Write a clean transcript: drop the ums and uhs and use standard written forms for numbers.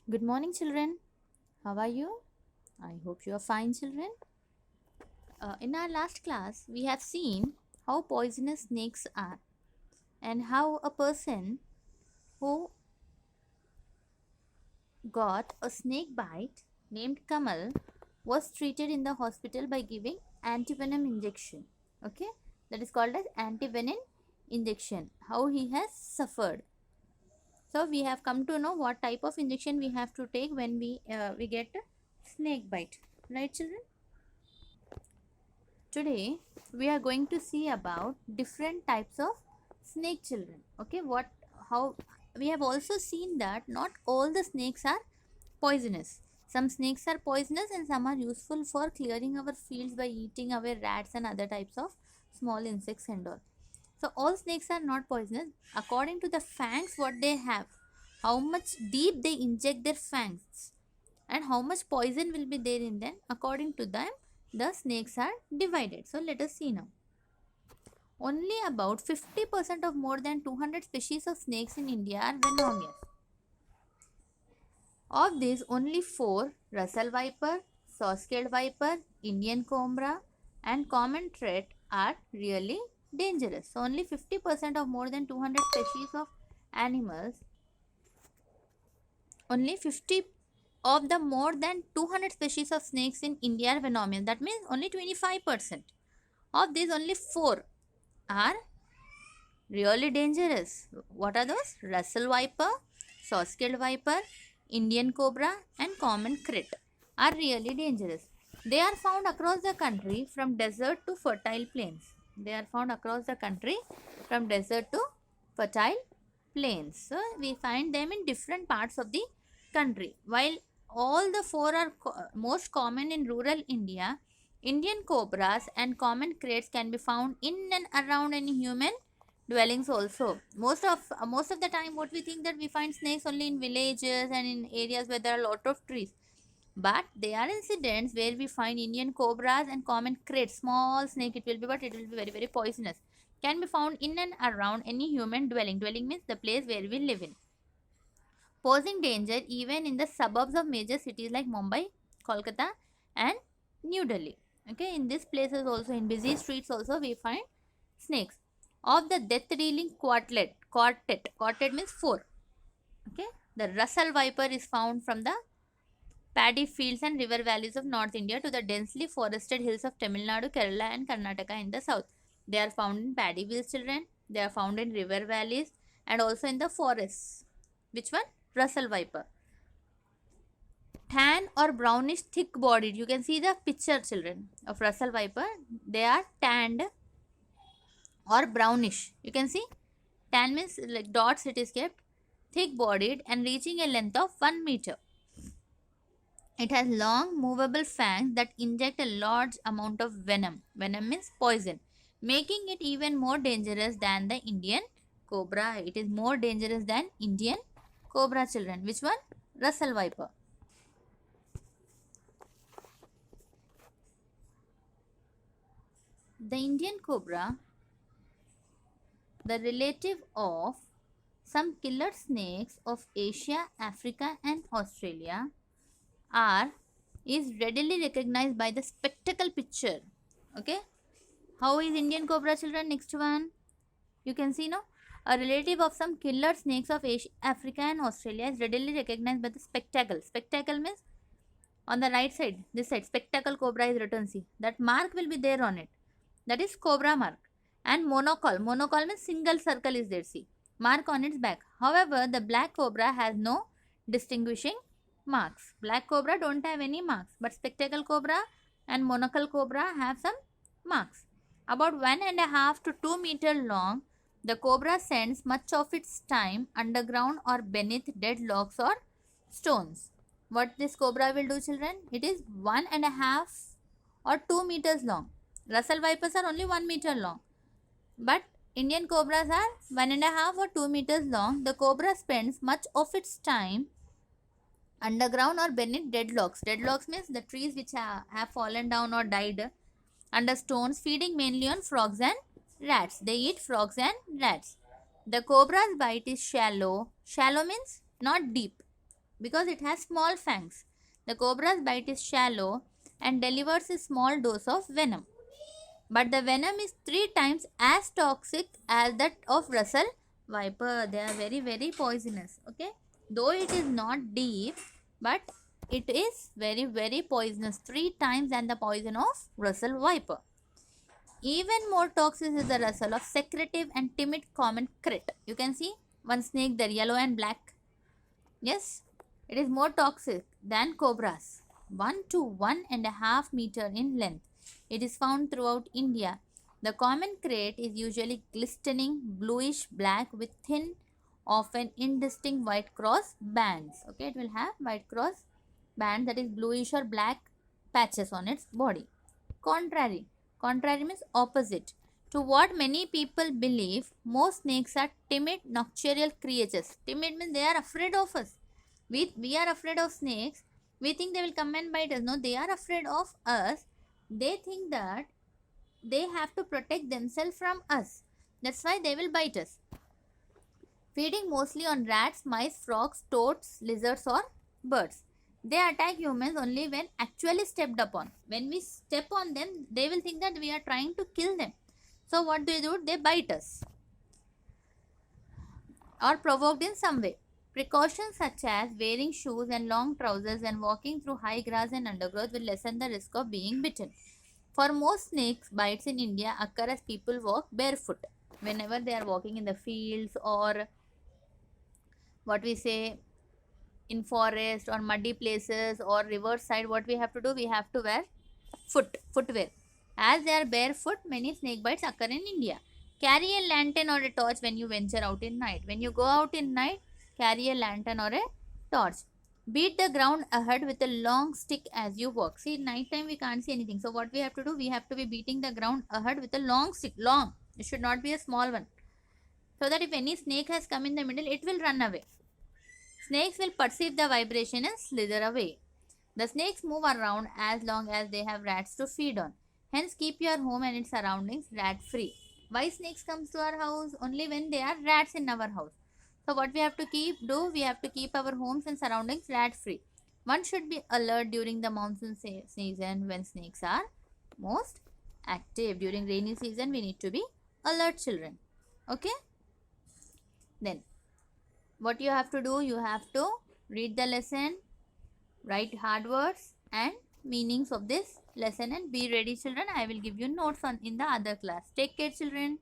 Good morning, children. How are you? I hope you are fine, children. In our last class, we have seen how poisonous snakes are and how a person who got a snake bite named Kamal was treated in the hospital by giving antivenom injection. Okay, that is called as antivenom injection. How he has suffered. So we have come to know what type of injection we have to take when we get a snake bite, right, children? Today we are going to see about different types of snake, children. Okay, what how we have also seen that not all the snakes are poisonous. Some snakes are poisonous and some are useful for clearing our fields by eating away rats and other types of small insects and all. So all snakes are not poisonous according to the fangs what they have, how much deep they inject their fangs, and how much poison will be there in them. According to them, the snakes are divided. So let us see now. Only about 50% of more than 200 species of snakes in India are venomous. Of these, only 4, Russell viper, saw-scaled viper, Indian cobra, and common threat, are really dangerous. So only 50% of more than 200 species of animals, only 50 of the more than 200 species of snakes in India are venomous. That means only 25%. Of these, only 4 are really dangerous. What are those? Russell viper, saw-scaled viper, Indian cobra, and common crit are really dangerous. They are found across the country from desert to fertile plains. They are found across the country from desert to fertile plains. So we find them in different parts of the country. While all the 4 are most common in rural India, Indian cobras and common kraits can be found in and around any human dwellings also. Most of the time what we think that we find snakes only in villages and in areas where there are a lot of trees, but there are incidents where we find Indian cobras and common kraits, small snake it will be, but it will be very very poisonous, can be found in and around any human dwelling means the place where we live in, posing danger even in the suburbs of major cities like Mumbai, Kolkata, and New Delhi. Okay, in these places also, in busy streets also, we find snakes. Of the death dealing quartet means 4. Okay, the Russell viper is found from the paddy fields and river valleys of North India to the densely forested hills of Tamil Nadu, Kerala, and Karnataka in the south. They are found in paddy fields, children. They are found in river valleys and also in the forests. Which one? Russell viper. Tan or brownish thick bodied. You can see the picture, children, of Russell viper. They are tanned or brownish. You can see tan means like dots it is kept, thick bodied and reaching a length of 1 meter. It has long movable fangs that inject a large amount of venom. Venom means poison, making it even more dangerous than the Indian cobra. It is more dangerous than Indian cobra, children. Which one? Russell viper. The Indian cobra, the relative of some killer snakes of Asia, Africa, and Australia, is readily recognized by the spectacle picture. Okay, how is Indian cobra, children? Next one, you can see now, a relative of some killer snakes of Asia, Africa, and Australia is readily recognized by the spectacle. Spectacle means on the right side, this side, spectacle cobra is written. See, that mark will be there on it. That is cobra mark. And monocle. Monocle means single circle is there. See, mark on its back. However, the black cobra has no distinguishing marks. Black cobra don't have any marks, but spectacle cobra and monocle cobra have some marks. About 1.5 to 2 meter long, the cobra spends much of its time underground or beneath dead logs or stones. What this cobra will do, children? It is 1.5 or 2 meters long. Russell vipers are only 1 meter long, but Indian cobras are 1.5 or 2 meters long. The cobra spends much of its time underground or beneath dead logs. Dead logs means the trees which have fallen down or died under stones, feeding mainly on frogs and rats. They eat frogs and rats. The cobra's bite is shallow. Shallow means not deep. because it has small fangs. The cobra's bite is shallow and delivers a small dose of venom. But the venom is 3 times as toxic as that of Russell viper. They are very, very poisonous. Okay, though it is not deep, but it is very, very poisonous, 3 times than the poison of Russell viper. Even more toxic is the Russell of secretive and timid common krit. You can see one snake there, yellow and black. Yes, it is more toxic than cobras, 1 to 1.5 meter in length. It is found throughout India. The common krait is usually glistening bluish black with thin, often indistinct white cross bands. Okay, it will have white cross band, that is bluish or black patches on its body. Contrary. Contrary means opposite. To what many people believe, most snakes are timid nocturnal creatures. Timid means they are afraid of us. We are afraid of snakes. We think they will come and bite us. No, they are afraid of us. They think that they have to protect themselves from us. That's why they will bite us. Feeding mostly on rats, mice, frogs, toads, lizards or birds. They attack humans only when actually stepped upon. When we step on them, they will think that we are trying to kill them. So what do? They bite us or provoked in some way. Precautions such as wearing shoes and long trousers and walking through high grass and undergrowth will lessen the risk of being bitten. For most snakes, bites in India occur as people walk barefoot. Whenever they are walking in the fields or what we say in forest or muddy places or river side, what we have to do? We have to wear footwear. As they are barefoot, many snake bites occur in India. Carry a lantern or a torch when you venture out in night. When you go out in night, carry a lantern or a torch. Beat the ground ahead with a long stick as you walk. See, night time we can't see anything. So what we have to do? We have to be beating the ground ahead with a long stick. Long. It should not be a small one. So that if any snake has come in the middle, it will run away. Snakes will perceive the vibration and slither away. The snakes move around as long as they have rats to feed on. Hence, keep your home and its surroundings rat free. Why snakes comes to our house? Only when there are rats in our house. So what we have to do? We have to keep our homes and surroundings rat free. One should be alert during the monsoon season when snakes are most active. During rainy season, we need to be alert, children. Okay? Then, what you have to do? You have to read the lesson, write hard words and meanings of this lesson, and be ready, children. I will give you notes in the other class. Take care, children.